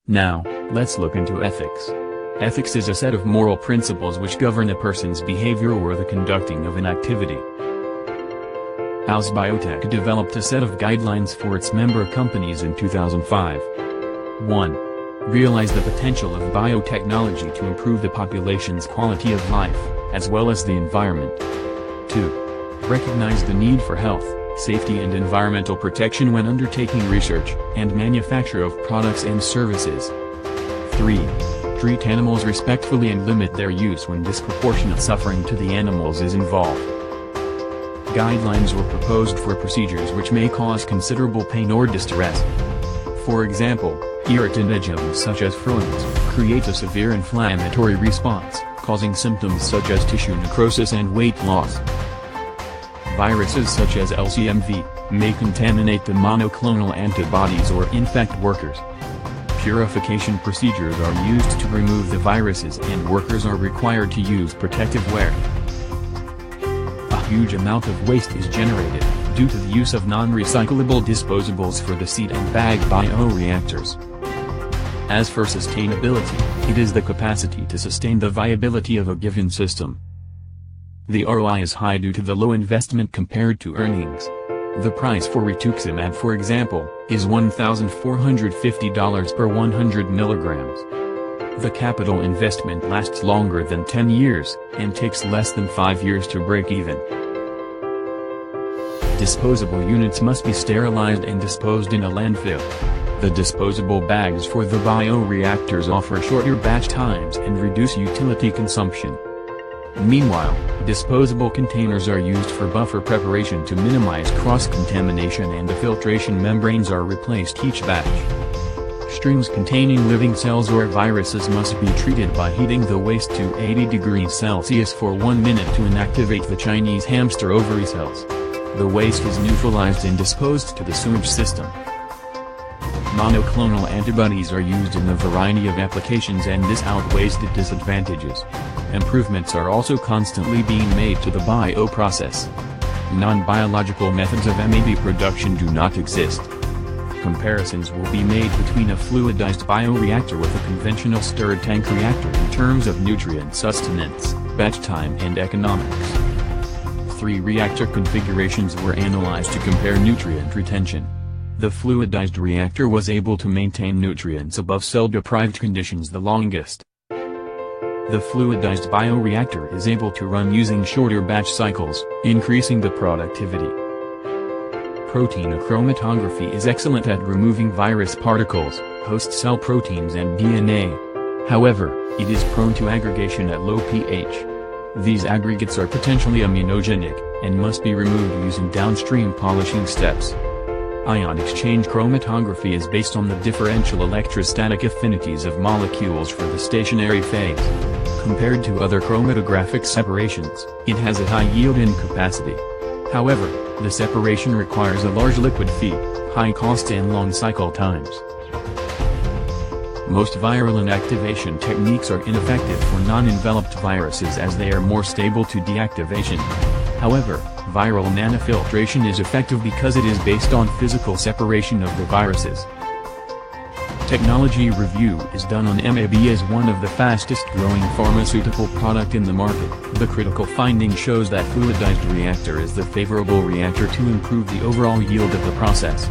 Now, let's look into ethics. Ethics is a set of moral principles which govern a person's behavior or the conducting of an activity. House Biotech developed a set of guidelines for its member companies in 2005. 1. Realize the potential of biotechnology to improve the population's quality of life, as well as the environment. 2. Recognize the need for health, safety and environmental protection when undertaking research and manufacture of products and services. 3. Treat animals respectfully and limit their use when disproportionate suffering to the animals is involved. Guidelines were proposed for procedures which may cause considerable pain or distress. For example, irritant agents such as furans create a severe inflammatory response, causing symptoms such as tissue necrosis and weight loss. Viruses such as LCMV may contaminate the monoclonal antibodies or infect workers. Purification procedures are used to remove the viruses and workers are required to use protective wear. A huge amount of waste is generated due to the use of non-recyclable disposables for the seed and bag bioreactors. As for sustainability, it is the capacity to sustain the viability of a given system. The ROI is high due to the low investment compared to earnings. The price for rituximab, for example, is $1,450 per 100 milligrams. The capital investment lasts longer than 10 years, and takes less than 5 years to break even. Disposable units must be sterilized and disposed in a landfill. The disposable bags for the bioreactors offer shorter batch times and reduce utility consumption. Meanwhile, disposable containers are used for buffer preparation to minimize cross-contamination and the filtration membranes are replaced each batch. Streams containing living cells or viruses must be treated by heating the waste to 80 degrees Celsius for 1 minute to inactivate the Chinese hamster ovary cells. The waste is neutralized and disposed to the sewage system. Monoclonal antibodies are used in a variety of applications and this outweighs the disadvantages. Improvements are also constantly being made to the bioprocess. Non-biological methods of MAB production do not exist. Comparisons will be made between a fluidized bioreactor with a conventional stirred tank reactor in terms of nutrient sustenance, batch time and economics. 3 reactor configurations were analyzed to compare nutrient retention. The fluidized reactor was able to maintain nutrients above cell-deprived conditions the longest. The fluidized bioreactor is able to run using shorter batch cycles, increasing the productivity. Protein chromatography is excellent at removing virus particles, host cell proteins and DNA. However, it is prone to aggregation at low pH. These aggregates are potentially immunogenic, and must be removed using downstream polishing steps. Ion exchange chromatography is based on the differential electrostatic affinities of molecules for the stationary phase. Compared to other chromatographic separations, it has a high yield and capacity. However, the separation requires a large liquid feed, high cost and long cycle times. Most viral inactivation techniques are ineffective for non-enveloped viruses as they are more stable to deactivation. However, viral nanofiltration is effective because it is based on physical separation of the viruses. Technology review is done on MAB as one of the fastest growing pharmaceutical product in the market. The critical finding shows that fluidized reactor is the favorable reactor to improve the overall yield of the process.